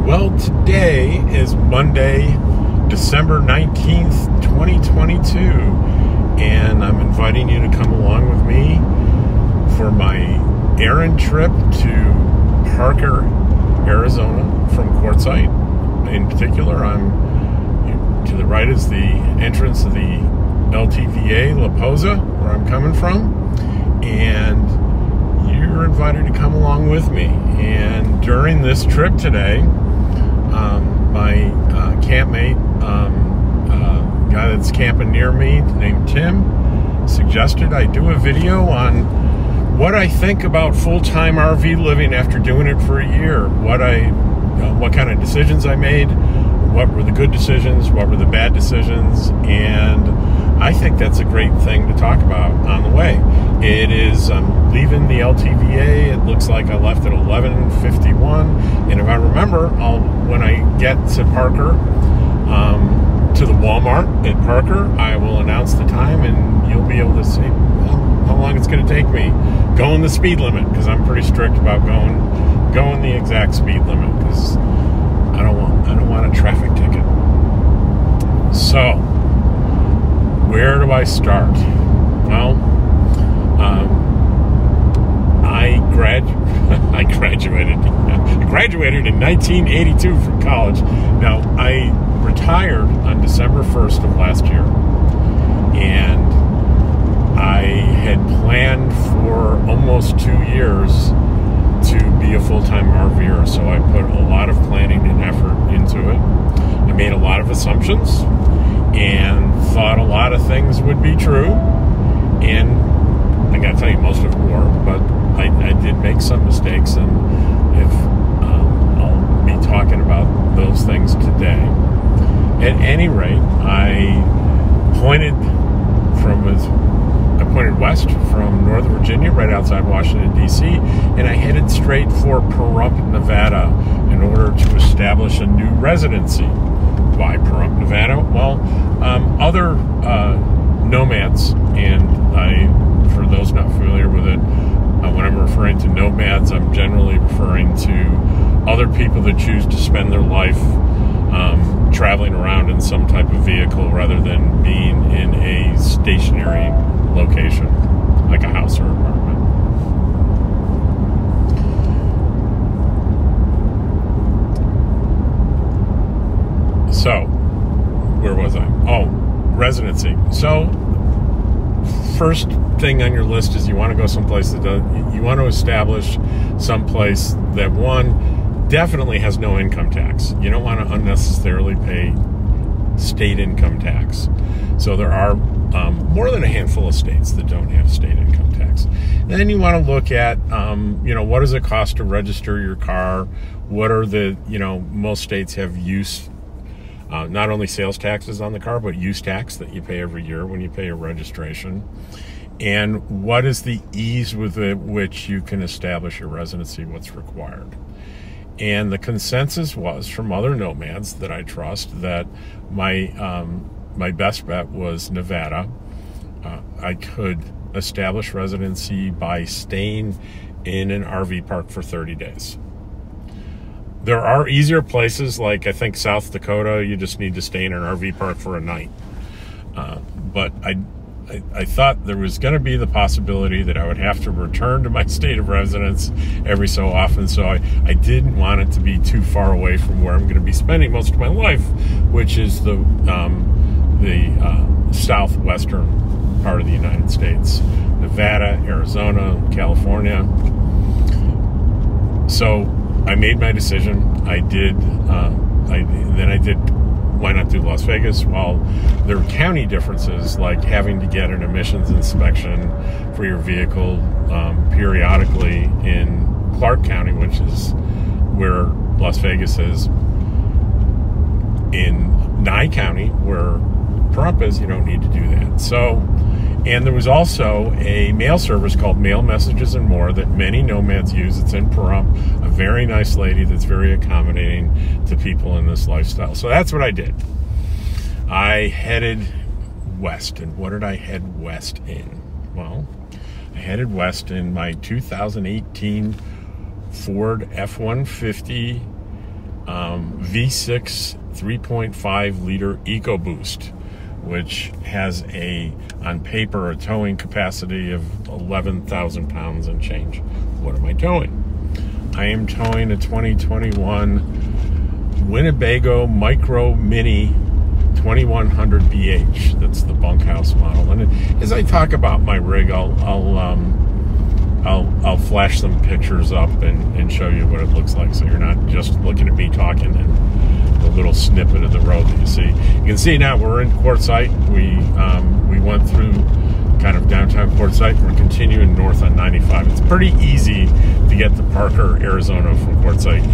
Well, today is Monday, December 19th, 2022, and I'm inviting you to come along with me for my errand trip to Parker, Arizona from Quartzsite. In particular, to the right is the entrance of the LTVA La Posa, where I'm coming from, and you're invited to come along with me. And during this trip today, my campmate, guy that's camping near me named Tim, suggested I do a video on what I think about full-time RV living after doing it for a year. What kind of decisions I made, what were the good decisions, what were the bad decisions, and I think that's a great thing to talk about on the way. It is, I'm leaving the LTVA. It looks like I left at 11:51, and if I remember, when I get to Parker, to the Walmart at Parker, I will announce the time, and you'll be able to see how long it's going to take me going the speed limit, because I'm pretty strict about going the exact speed limit, because I don't want a traffic ticket. So, where do I start? Well, I graduated in 1982 from college. Now, I retired on December 1st of last year, and I had planned for almost 2 years to be a full-time RVer, so I put a lot of planning and effort into it. I made a lot of assumptions and thought a lot of things would be true, and I gotta tell you, most of them were, but I did make some mistakes, and I'll be talking about those things today. At any rate, I pointed west from Northern Virginia, right outside Washington, D.C., and I headed straight for Pahrump, Nevada, in order to establish a new residency. Why Pahrump, Nevada? Well, other nomads, and for those not familiar with it, when I'm referring to nomads, I'm generally referring to other people that choose to spend their life traveling around in some type of vehicle rather than being in a stationary location, like a house or apartment. So, where was I? Oh, residency. So, first thing on your list is you want to go someplace you want to establish someplace that, one, definitely has no income tax. You don't want to unnecessarily pay state income tax. So there are more than a handful of states that don't have state income tax. Then you want to look at, what does it cost to register your car? What are the, most states have use, not only sales taxes on the car, but use tax that you pay every year when you pay your registration. And what is the ease with which you can establish your residency, what's required? And the consensus was from other nomads that I trust that my best bet was Nevada. I could establish residency by staying in an RV park for 30 days. There are easier places, like I think South Dakota, you just need to stay in an RV park for a night. But I thought there was going to be the possibility that I would have to return to my state of residence every so often, so I didn't want it to be too far away from where I'm going to be spending most of my life, which is the southwestern part of the United States, Nevada, Arizona, California. So I made my decision. I did. Why not do Las Vegas? Well, there are county differences, like having to get an emissions inspection for your vehicle periodically in Clark County, which is where Las Vegas is. In Nye County, where Pahrump is, you don't need to do that. So, and there was also a mail service called Mail Messages and More that many nomads use. It's in Pahrump. A very nice lady that's very accommodating to people in this lifestyle. So that's what I did. I headed west. And what did I head west in? Well, I headed west in my 2018 Ford F-150 V6 3.5 liter EcoBoost, which has on paper, a towing capacity of 11,000 pounds and change. What am I towing? I am towing a 2021 Winnebago Micro Mini 2100 BH. That's the bunkhouse model. And as I talk about my rig, I'll flash some pictures up and show you what it looks like, so you're not just looking at me talking and the little snippet of the road that you see. You can see now we're in Quartzsite. We went through kind of downtown Quartzsite. We're continuing north on 95. It's pretty easy to get to Parker, Arizona from Quartzsite.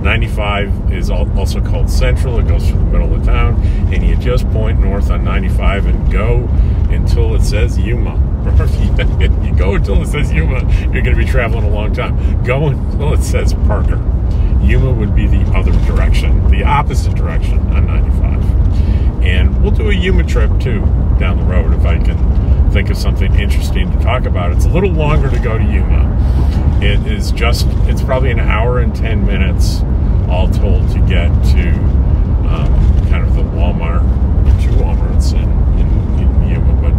95 is also called Central. It goes through the middle of town, and you just point north on 95 and go until it says Yuma. You go until it says Yuma, you're going to be traveling a long time. Go until it says Parker. Yuma would be the other direction, the opposite direction on 95. And we'll do a Yuma trip too down the road if I can think of something interesting to talk about. It's a little longer to go to Yuma. It's probably an hour and 10 minutes all told to get to kind of the Walmart, 2 Walmarts in Yuma, but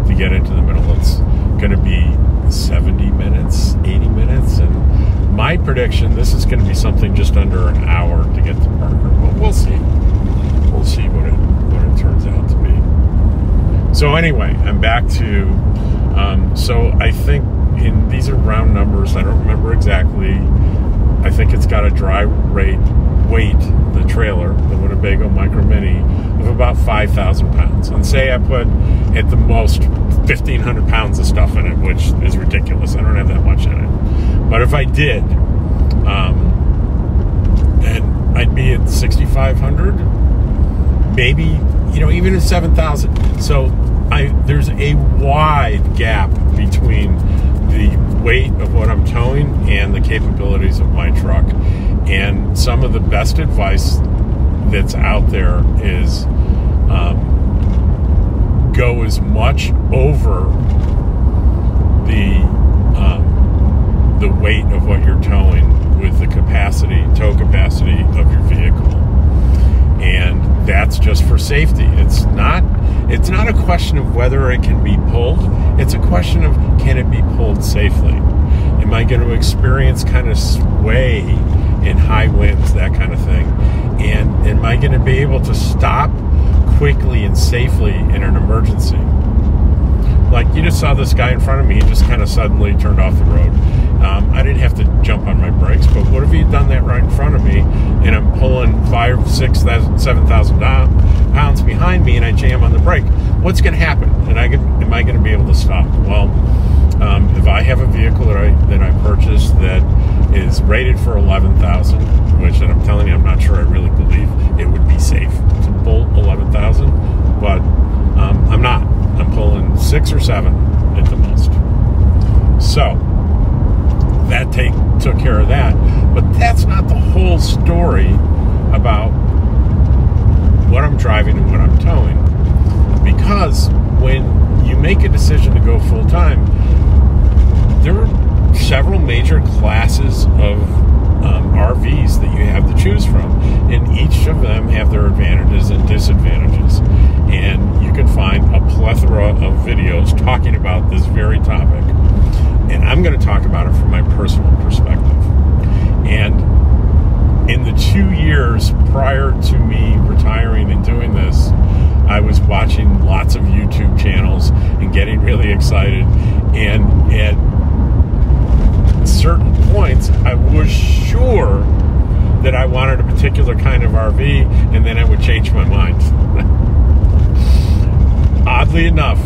to get into the middle, it's going to be 70 minutes, 80 minutes, and my prediction, this is going to be something just under an hour to get to Parker, but we'll see. We'll see what it turns out to be. So anyway, I'm back to, so I think these are round numbers. I don't remember exactly. I think it's got a dry weight, the trailer, the Winnebago Micro Mini, of about 5,000 pounds. And say I put at the most 1,500 pounds of stuff in it, which is ridiculous. I don't have that much in it. But if I did, and I'd be at 6,500, maybe, even at 7,000. So there's a wide gap between the weight of what I'm towing and the capabilities of my truck. And some of the best advice that's out there is go as much over the weight of what you're towing with the tow capacity of your vehicle. And that's just for safety. It's not a question of whether it can be pulled. It's a question of, can it be pulled safely? Am I going to experience kind of sway in high winds, that kind of thing? And am I going to be able to stop quickly and safely in an emergency? Like, you just saw this guy in front of me, he just kind of suddenly turned off the road. I didn't have to jump on my brakes, but what if he had done that right in front of me, and I'm pulling 5,000, 6,000, 7,000 pounds behind me, and I jam on the brake? What's going to happen? And am I going to be able to stop? Well, if I have a vehicle that I purchased that is rated for 11,000, which, and I'm telling you, I'm not sure I really believe it would be safe to pull 11,000, but I'm not. I'm pulling 6 or 7 at the most. So that took care of that, but that's not the whole story about what I'm driving and what I'm towing. Because when you make a decision to go full time, there are several major classes of RVs that you have to choose from, and each of them have their advantages and disadvantages. And you can find a plethora of videos talking about this very topic. And I'm going to talk about it from my personal perspective. And in the 2 years prior to me retiring and doing this, I was watching lots of YouTube channels and getting really excited. And at certain points, I was sure that I wanted a particular kind of RV, and then I would change my mind. Oddly enough,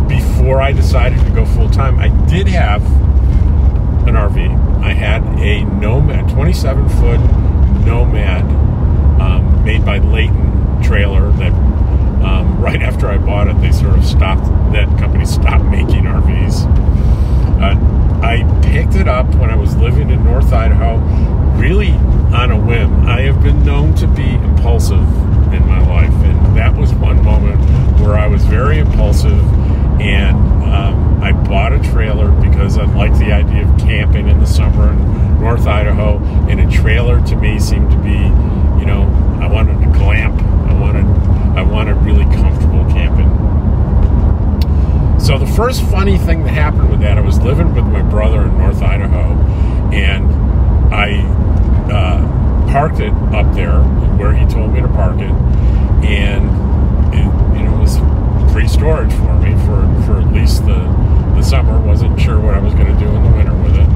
before I decided to go full-time, I did have an RV. I had a Nomad, 27-foot Nomad, made by Layton Trailer, that right after I bought it, they sort of that company stopped making RVs. I picked it up when I was living in North Idaho, really on a whim. I have been known to be impulsive in my life, and that was one moment where I was very impulsive And I bought a trailer because I liked the idea of camping in the summer in North Idaho, and a trailer to me seemed to be, I wanted to glamp. I wanted really comfortable camping. So the first funny thing that happened with that, I was living with my brother in North Idaho, and I parked it up there where he told me to park it, and it was free storage for me for at least the summer. Wasn't sure what I was going to do in the winter with it.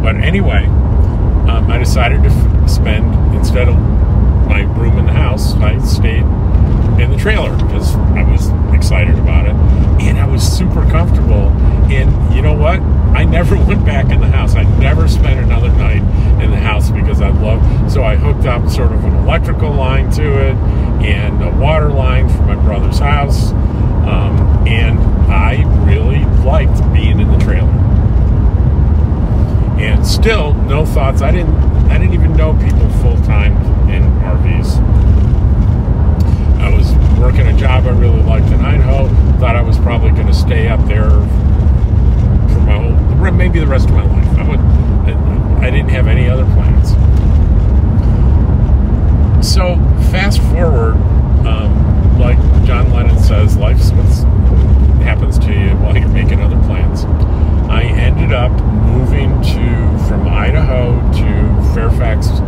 But anyway, I decided to spend, instead of my room in the house, I stayed in the trailer because I was excited about it, and I was super comfortable. And you know what? I never went back in the house. I never spent another night in the house because I loved. So I hooked up sort of an electrical line to it and a water line for my brother's house, and I really liked being in the trailer. And still, no thoughts. I didn't even know people full time in RVs. I was working a job I really liked in Idaho. Thought I was probably going to stay up there for maybe the rest of my life. I didn't have any other plans. So fast forward, like John Lennon says, life's what happens to you while you're making other plans. I ended up moving from Idaho to Fairfax,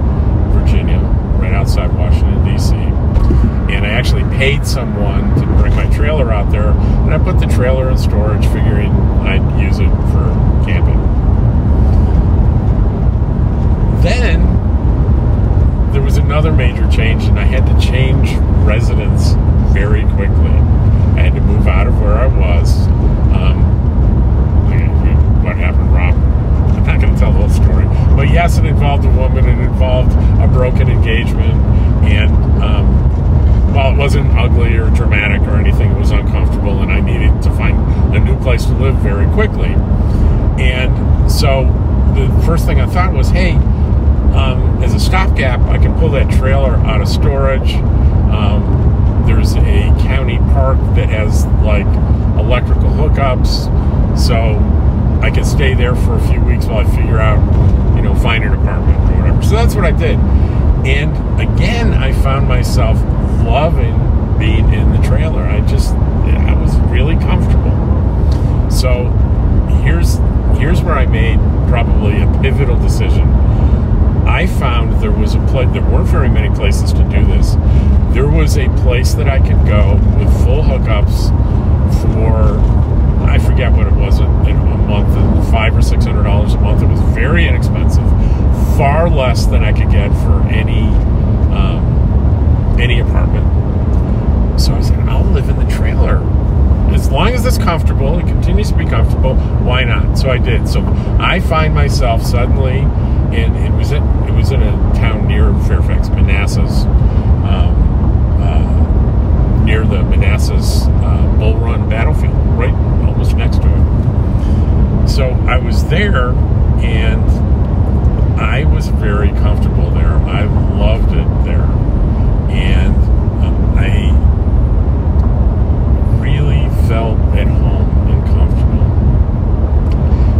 Virginia, right outside Washington, D.C. And I actually paid someone to bring my trailer out there, and I put the trailer in storage, figuring I'd use it for camping. Then there was another major change, and I had to change residence very quickly. I had to move out of where I was. What happened, Rob? I'm not going to tell the whole story. But yes, it involved a woman. It involved a broken engagement. And while it wasn't ugly or dramatic or anything, it was uncomfortable, and I needed to find a new place to live very quickly. And so the first thing I thought was, hey, as a stopgap, I can pull that trailer out of storage. There's a county park that has like electrical hookups, so I can stay there for a few weeks while I figure out, find an apartment or whatever. So that's what I did. And again, I found myself loving being in the trailer. I was really comfortable. So here's where I made probably a pivotal decision. I found there was there weren't very many places to do this. There was a place that I could go with full hookups for, I forget what it was, a month, $500 or $600 a month. It was very inexpensive, far less than I could get for any apartment. So I said, I'll live in the trailer. As long as it's comfortable, it continues to be comfortable, why not? So I did. So I find myself suddenly, and it was in a town near Fairfax, Manassas, near the Manassas Bull Run battlefield, right almost next to it. So I was there, and I was very comfortable there. I loved it there, and I really felt at home and comfortable.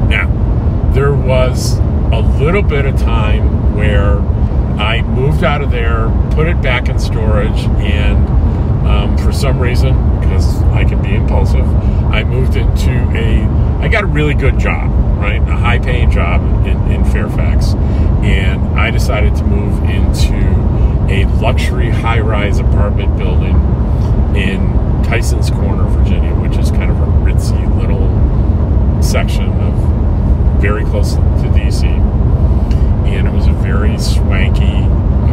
Now, there was a little bit of time where I moved out of there, put it back in storage, and for some reason, because I can be impulsive, I moved I got a really good job, right? A high-paying job in Fairfax. And I decided to move into a luxury high-rise apartment building in Tysons Corner, Virginia, which is kind of a ritzy little section of very close to D.C. And it was a very swanky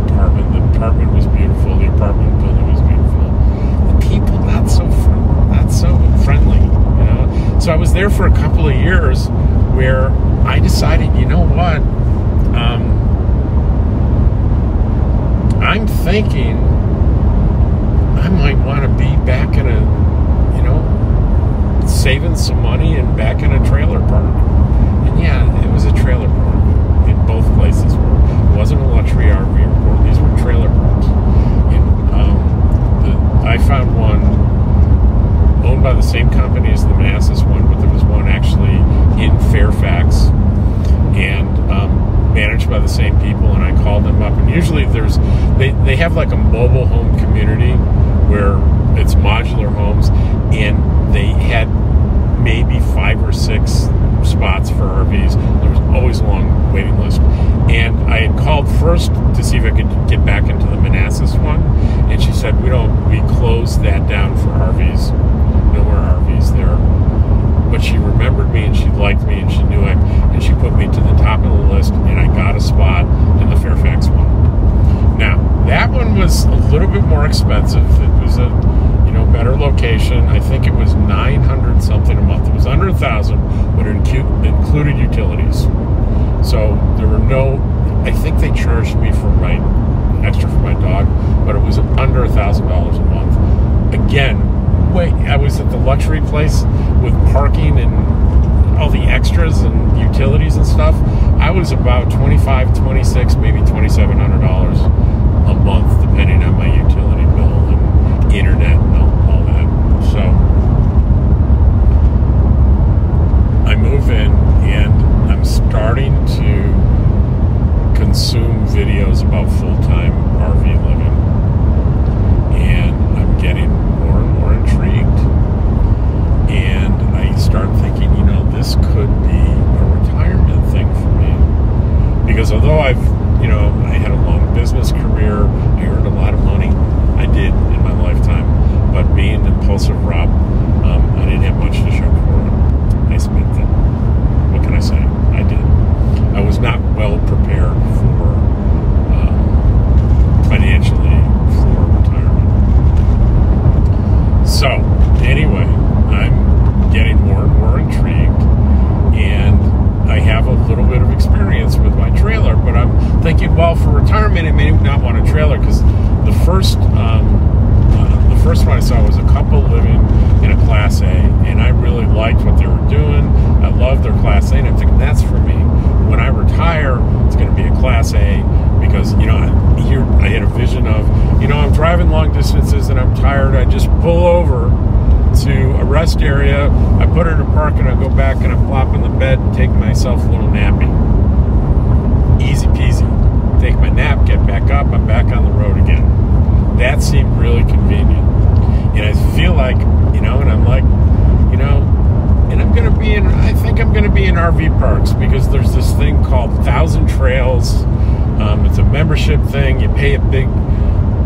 apartment. The apartment was beautiful. The apartment building was beautiful. The people not so friendly, So I was there for a couple of years where I decided, you know what? I'm thinking I might want to be back in saving some money and back in a trailer park. And yeah, it was a trailer park in both places. It wasn't a luxury RV airport. These were trailer parks. And I found one owned by the same company as usually they have like a mobile home community where it's modular homes, and they had maybe 5 or 6 spots for RVs. There was always a long waiting list. And I had called first to see if I could get back into the Manassas one, and she said, we closed that down for RVs. No more RVs there. But she remembered me, and she liked me, and she knew it, and she put me to the top of the list, and I got a spot in the Fairfax one. Now, that one was a little bit more expensive. It was a better location. I think it was $900 something a month. It was under $1,000, but it included utilities. So there were I think they charged me for my extra for my dog, but it was under $1,000 a month. Again, I was at the luxury place with parking and all the extras and utilities and stuff. I was about $25, $26, maybe $2,700 a month, depending on my utility bill and internet and all that. So I move in, and I'm starting to consume videos about full-time RV living, and I'm getting more and more intrigued, and I start thinking, this could be a retirement thing for me, because although I had a long business career, I earned a lot of money. I did in my lifetime, but being impulsive Rob, I didn't have much to show for it. I spent it. What can I say? I did. I was not well prepared for financially for retirement. So anyway, I'm getting more and more intrigued, and I have a little bit of experience with my trailer, but I'm thinking, well, for retirement, I may not want a trailer, because the first one I saw was a couple living in a Class A, and I really liked what they were doing. I loved their Class A, and I'm thinking, that's for me. When I retire, it's going to be a Class A, because, I had a vision of, I'm driving long distances and I'm tired. I just pull over to a rest area, I put it in a park, and I go back and I plop in the bed and take myself a little nappy. Easy peasy. Take my nap, get back up, I'm back on the road again. That seemed really convenient. And I feel like, and I'm like, and I think I'm going to be in RV parks, because there's this thing called 1,000 Trails. It's a membership thing. You pay a big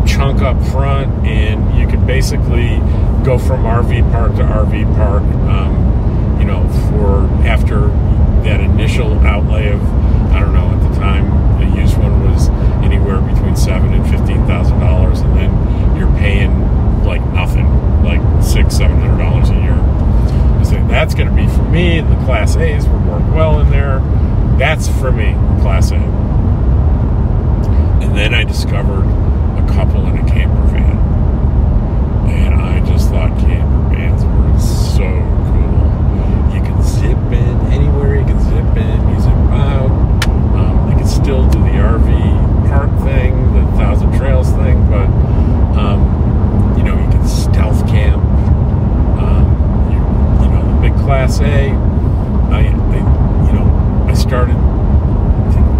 chunk up front, and you can basically go from RV park to RV park, for after that initial outlay of, I don't know, at the time, the used one was anywhere between $7,000 and $15,000, and then you're paying like nothing, like $600-700 a year. So that's going to be for me, and the Class A's will work well in there. That's for me, Class A. And then I discovered a couple in a camper van, and I just thought camper vans were so cool. You can zip in anywhere, you can zip in, you zip out. You can still do the RV park thing, the 1,000 Trails thing, but you can stealth camp. The big Class A. I started thinking,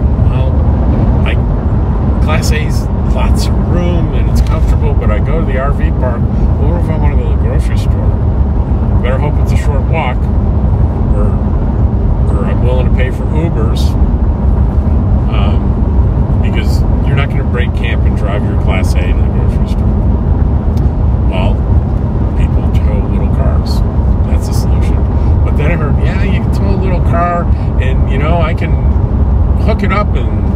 Class A's lots of room and it's comfortable, but I go to the RV park. Well, what if I want to go to the grocery store? Better hope it's a short walk, or I'm willing to pay for Ubers, because you're not going to break camp and drive your Class A to the grocery store. Well, people tow little cars. That's the solution. But then I heard, you can tow a little car, and I can hook it up in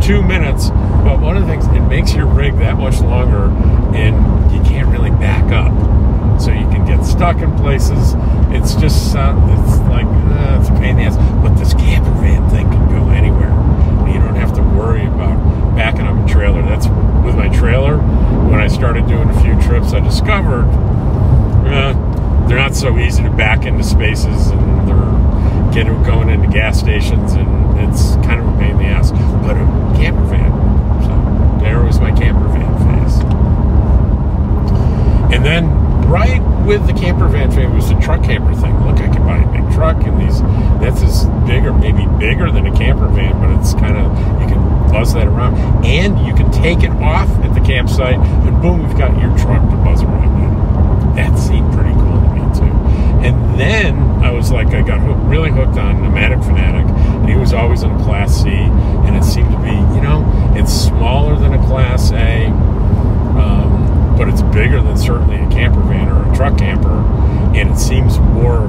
2 minutes. But one of the things, it makes your rig that much longer, and you can't really back up, so you can get stuck in places. It's just it's like it's a pain in the ass. But this camper van thing can go anywhere. You don't have to worry about backing up a trailer. That's with my trailer. When I started doing a few trips, I discovered they're not so easy to back into spaces, and they're going into gas stations, and it's kind of a pain in the ass. But a camper van. So there was my camper van phase. And then right with the camper van phase was the truck camper thing. Look, I can buy a big truck, and that's as big or maybe bigger than a camper van, but it's kind of, you can buzz that around. And you can take it off at the campsite, and boom, you've got your truck to buzz around in. That seemed pretty cool to me, too. And then I was like, I got really hooked on Nomadic Fanatic, and he was always in a Class C, and it seemed to be, you know, it's smaller than a Class A, but it's bigger than certainly a camper van or a truck camper, and it seems more,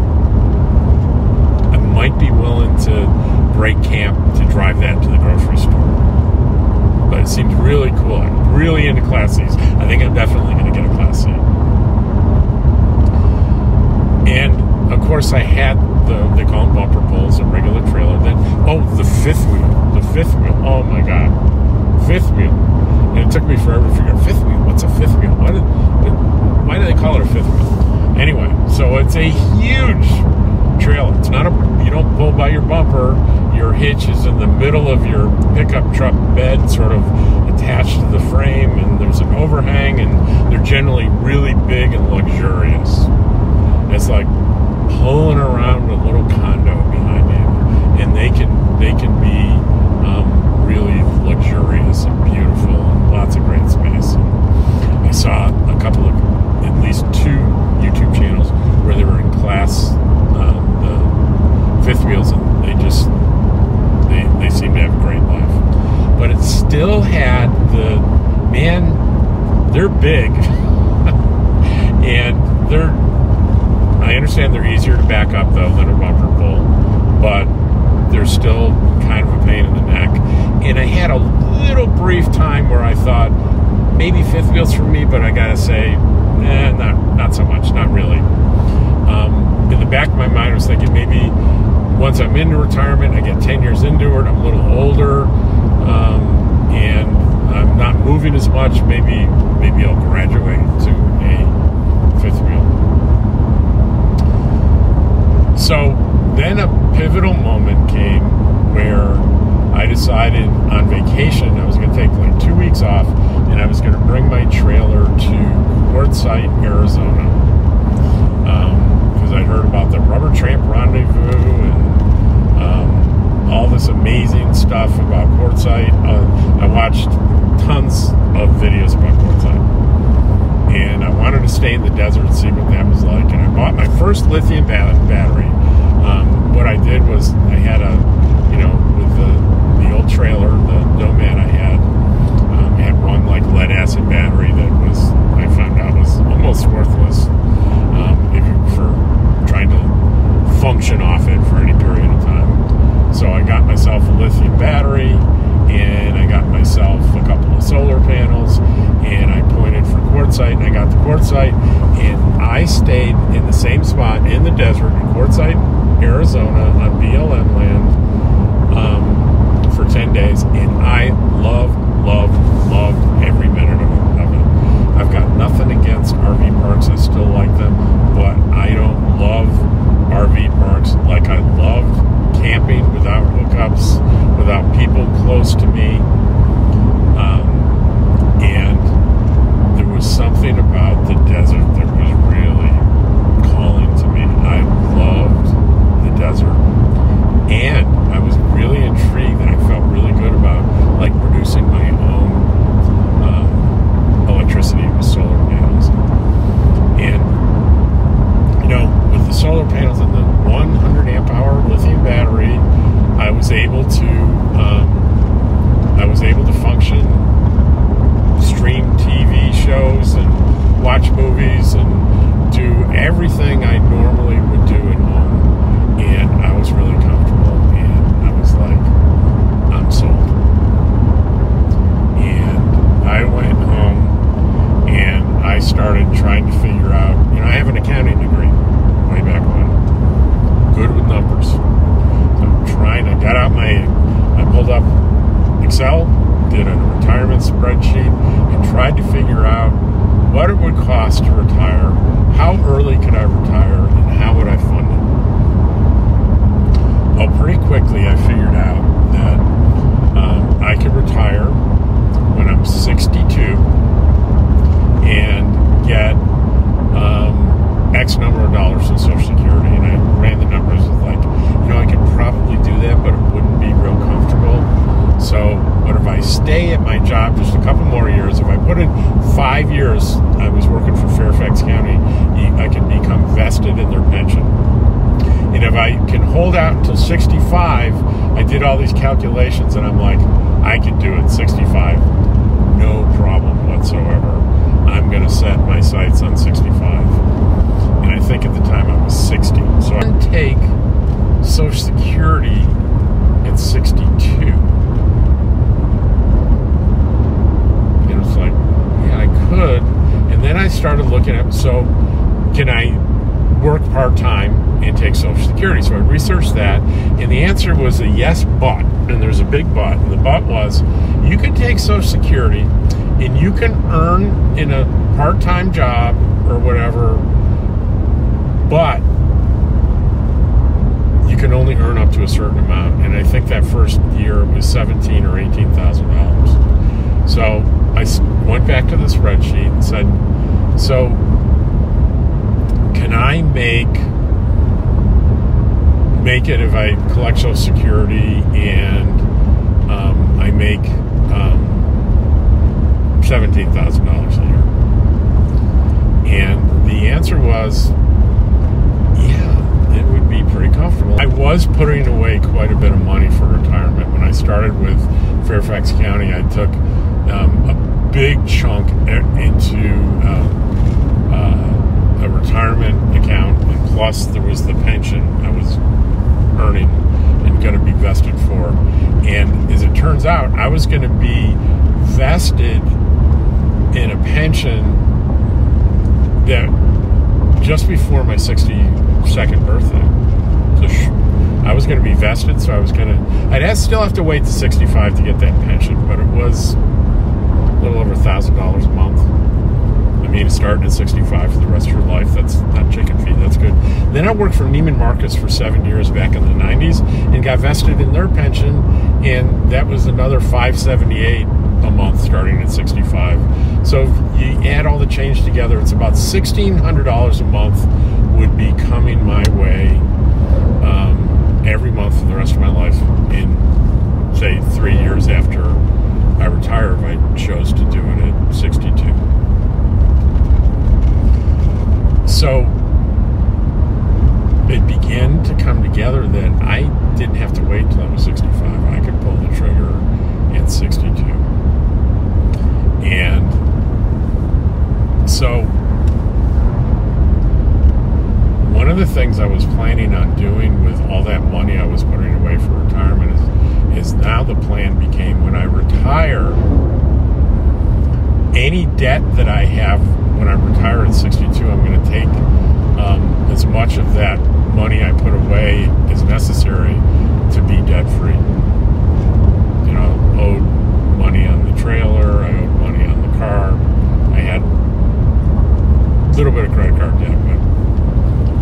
I might be willing to break camp to drive that to the grocery store. But it seems really cool. I'm really into Class Cs. I think I'm definitely going to get a Class C. And, of course, I had they call them bumper pulls, a regular trailer. Then, the fifth wheel. The fifth wheel. Oh, my God. Fifth wheel. And it took me forever to figure out, fifth wheel? What's a fifth wheel? Why do they call it a fifth wheel? Anyway, so it's a huge trailer. It's not you don't pull by your bumper. Your hitch is in the middle of your pickup truck bed, sort of attached to the frame, and there's an overhang, and they're generally really big and luxurious. It's like pulling around a little condo behind you, and they can be really luxurious and beautiful, and lots of great space. And I saw a couple of, at least 2 YouTube channels where they were in class, the fifth wheels, and they seem to have a great life. But it still had they're big, and I understand they're easier to back up, though, than a bumper pull, but they're still kind of a pain in the neck. And I had a little brief time where I thought, maybe fifth wheels for me, but I gotta say, not so much, not really. In the back of my mind, I was thinking maybe once I'm into retirement, I get 10 years into it, I'm a little older, and I'm not moving as much, maybe I'll graduate to a fifth wheel. So then a pivotal moment came where I decided on vacation I was going to take like 2 weeks off, and I was going to bring my trailer to Quartzsite, Arizona, because I'd heard about the Rubber Tramp Rendezvous and all this amazing stuff about Quartzsite. I watched tons of videos about Quartzsite, and I wanted to stay in the desert and see what that was like. And I bought my first lithium battery. What I did was I had with the old trailer, the Nomad I had one like lead acid battery that I found out was almost worthless for trying to function off it for any period of time. So I got myself a lithium battery, and I got myself a couple of solar panels, and I pointed for Quartzsite, and I got to Quartzsite, and I stayed in the same spot in the desert in Quartzsite, Arizona, on BLM land for 10 days, and I loved every minute of it. I've got nothing against RV parks. I still like them, but I don't love RV parks like I loved camping without hookups, without people close to me. And there was something about the desert that was really calling to me. I loved the desert. And I was really intrigued, and I felt really good about like producing my own electricity with solar panels. And with the solar panels and the 100 amp hour lithium battery, I was able to function, stream TV shows and watch movies and do everything I normally would do at home, and I was really comfortable, and I was like, I'm sold. And I went home and I started trying to figure out, I have an accounting degree way back when, good with numbers. So I pulled up Excel, did a retirement spreadsheet, and tried to figure out what it would cost to retire, how early could I retire, and how would I fund it. Well, pretty quickly I figured out that I could retire when I'm 62 and get X number of dollars in Social Security, and I ran the numbers with I could probably do that, but it wouldn't be real comfortable. So what if I couple more years. If I put in 5 years, I was working for Fairfax County, I can become vested in their pension. And if I can hold out until 65, I did all these calculations, and I'm like, I can do it 65, no problem whatsoever. I'm going to set my sights on 65. And I think at the time I was 60. So I can take Social Security at 62. And it's like, yeah, I could. And then I started looking at, so can I work part-time and take Social Security? So I researched that, and the answer was a yes, but. And there's a big but. And the but was, you can take Social Security and you can earn in a part-time job or whatever, but you can only earn up to a certain amount. And I think that first year it was $17,000 or $18,000. So I went back to the spreadsheet and said, so can I make it if I collect Social Security and I make $17,000 a year? And the answer was, yeah, it would be pretty comfortable. I was putting away quite a bit of money for retirement. When I started with Fairfax County, I took a big chunk into a retirement account, and plus there was the pension I was earning and going to be vested for. And as it turns out, I was going to be vested in a pension that just before my 62nd birthday. So I was going to be vested, so I'd still have to wait to 65 to get that pension, but it was a little over $1,000 a month. I mean, starting at 65 for the rest of your life, that's not chicken feed, that's good. Then I worked for Neiman Marcus for 7 years back in the 90s and got vested in their pension, and that was another $578 a month starting at 65. So if you add all the change together, it's about $1,600 a month would be coming my way every month for the rest of my life in, say, 3 years after I retire, if I chose to do it at 62. So it began to come together that I didn't have to wait until I was 65. I could pull the trigger at 62. And so one of the things I was planning on doing with all that money I was putting away for retirement is now the plan became, when I retire, any debt that I have when I retire at 62, I'm going to take as much of that money I put away as necessary to be debt-free. You know, I owed money on the trailer, I owed money on the car, I had a little bit of credit card debt, but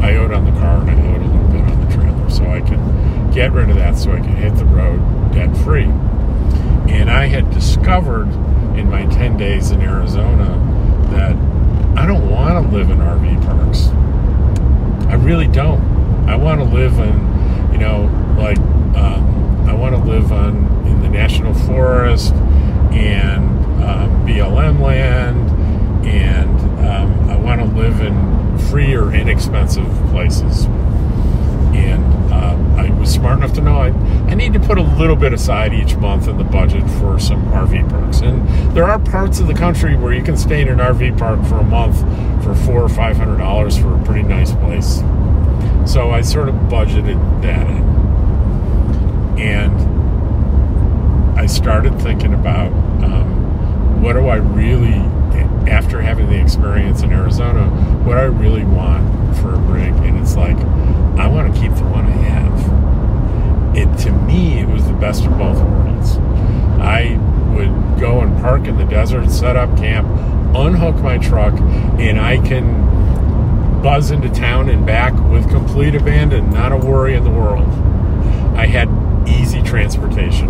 I owed on the car and I owed a little bit on the trailer, so I can get rid of that so I can hit the road debt-free. And I had discovered in my 10 days in Arizona that I don't want to live in RV parks. I really don't. I want to live in, you know, like, I want to live in the National Forest and BLM land, and I want to live in free or inexpensive places. And I was smart enough to know I need to put a little bit aside each month in the budget for some RV parks. And there are parts of the country where you can stay in an RV park for a month for $400 or $500 for a pretty nice place. So I sort of budgeted that in. And I started thinking about what do I really, after having the experience in Arizona, what I really want for a rig. And it's like, I want to keep the one I have. To me, it was the best of both worlds. I would go and park in the desert, set up camp, unhook my truck, and I can buzz into town and back with complete abandon, not a worry in the world. I had easy transportation.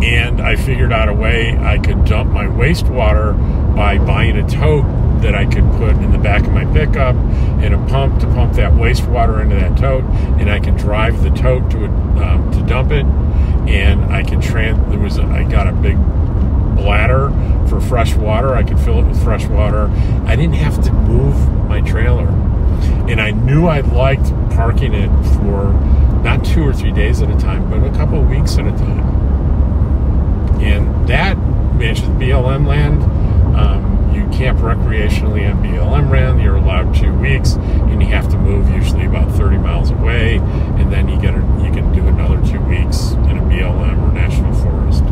And I figured out a way I could dump my wastewater by buying a tote that I could put in the back of my pickup and a pump to pump that wastewater into that tote, and I can drive the tote to dump it, and I can I got a big bladder for fresh water. I could fill it with fresh water. I didn't have to move my trailer. And I knew I liked parking it for not 2 or 3 days at a time, but a couple of weeks at a time. And that matches BLM land. You camp recreationally on BLM land. You're allowed 2 weeks, and you have to move usually about 30 miles away, and then you can do another 2 weeks in a BLM or national forest.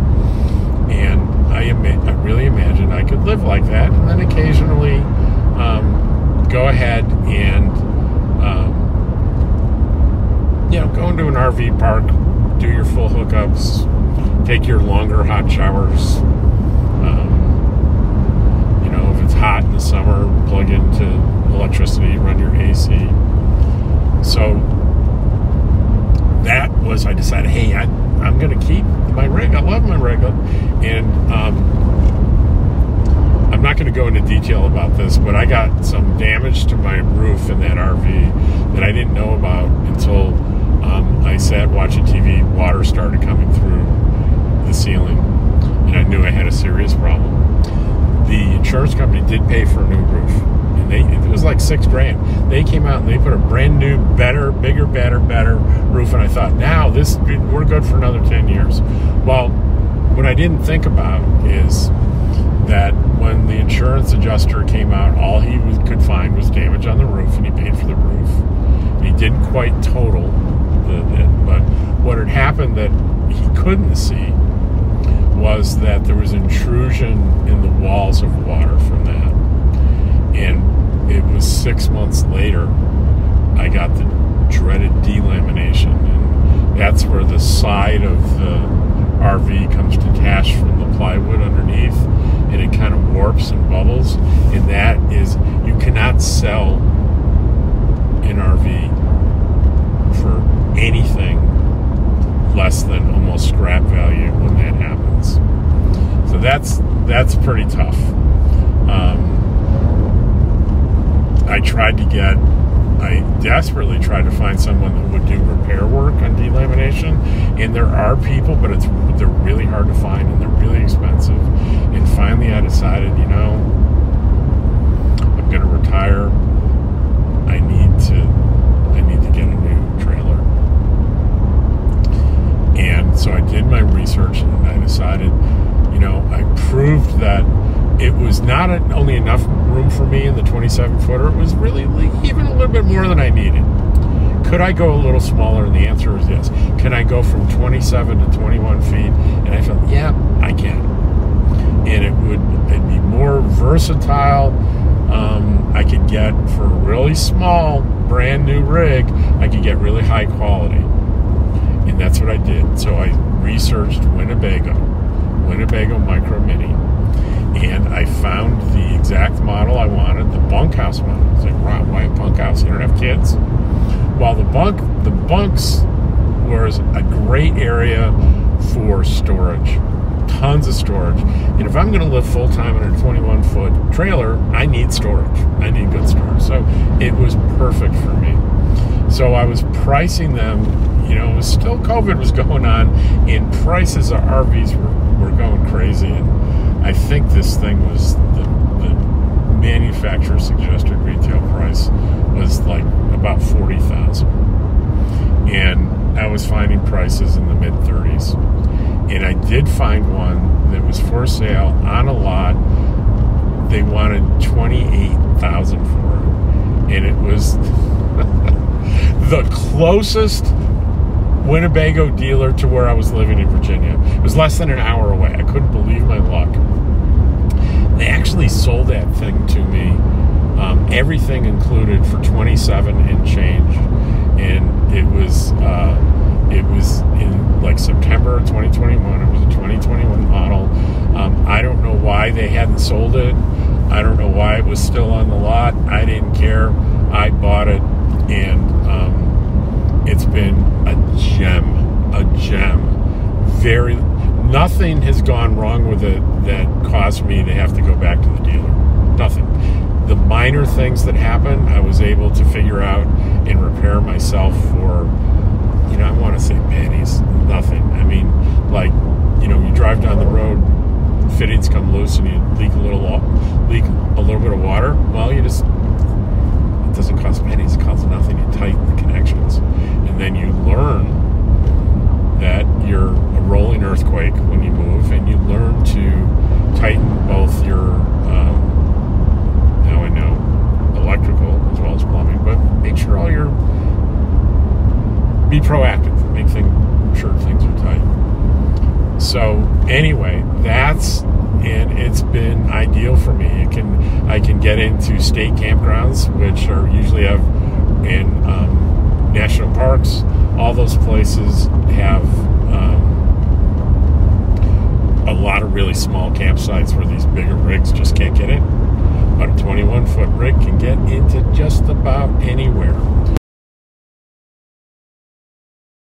And I really imagined I could live like that, and then occasionally go ahead and go into an RV park, do your full hookups, take your longer hot showers. If it's hot in the summer, plug into electricity, run your AC. So that was, I decided, hey, I'm going to keep my rig. I love my rig. And I'm not going to go into detail about this, but I got some damage to my roof in that RV that I didn't know about until I sat watching TV. Water started coming through the ceiling, and I knew I had a serious problem. The insurance company did pay for a new roof, and it was like $6,000. They came out and they put a brand new, better, bigger, better roof, and I thought, now we're good for another 10 years. Well, what I didn't think about is that when the insurance adjuster came out, all he could find was damage on the roof, and he paid for the roof. And he didn't quite total it, but what had happened that he couldn't see was that there was intrusion in the walls of water from that. And it was 6 months later, I got the dreaded delamination. And that's where the side of the RV comes detached from the plywood underneath, and it kind of warps and bubbles. And that is, you cannot sell an RV for anything less than almost scrap value when that happens. So that's pretty tough. I desperately tried to find someone that would do repair work on delamination, and there are people, but they're really hard to find, and they're really expensive. And finally I decided, I'm going to retire. I need to get a new trailer. And so I did my research, and I decided, I proved that it was not only enough room for me in the 27-footer, it was really even a little bit more than I needed. Could I go a little smaller? And the answer is yes. Can I go from 27 to 21 feet? And I felt, yeah, I can. And it'd be more versatile. I could get, for a really small, brand new rig, I could get really high quality. And that's what I did. So I researched Winnebago Micro Mini, and I found the exact model I wanted, the bunkhouse model. I was like, wow, why a bunkhouse? You don't have kids? Well, the bunks was a great area for storage, tons of storage. And if I'm going to live full-time in a 21-foot trailer, I need storage. I need good storage. So it was perfect for me. So I was pricing them. It was still COVID was going on, and prices of RVs were going crazy. And I think this thing was the manufacturer suggested retail price was like about $40,000, and I was finding prices in the mid-30s. And I did find one that was for sale on a lot. They wanted $28,000 for it, and it was the closest Winnebago dealer to where I was living in Virginia. It was less than an hour away. I couldn't believe my luck. They actually sold that thing to me, everything included, for $27 and change, and it was in like September of 2021. It was a 2021 model. I don't know why they hadn't sold it. I don't know why it was still on the lot. I didn't care. I bought it, and it's been a gem. Nothing has gone wrong with it that caused me to have to go back to the dealer. Nothing. The minor things that happened, I was able to figure out and repair myself for, I want to say pennies. Nothing. I mean, like, you drive down the road fittings come loose and you leak a little bit of water, well, it doesn't cost pennies, it costs nothing. You tighten the connections, and then you learn that you're a rolling earthquake when you move, and you learn to tighten both your now I know electrical as well as plumbing, but make sure be proactive, make sure things are tight. So anyway, and it's been ideal for me. I can get into state campgrounds, which are usually in national parks. All those places have a lot of really small campsites where these bigger rigs just can't get in. But a 21-foot rig can get into just about anywhere.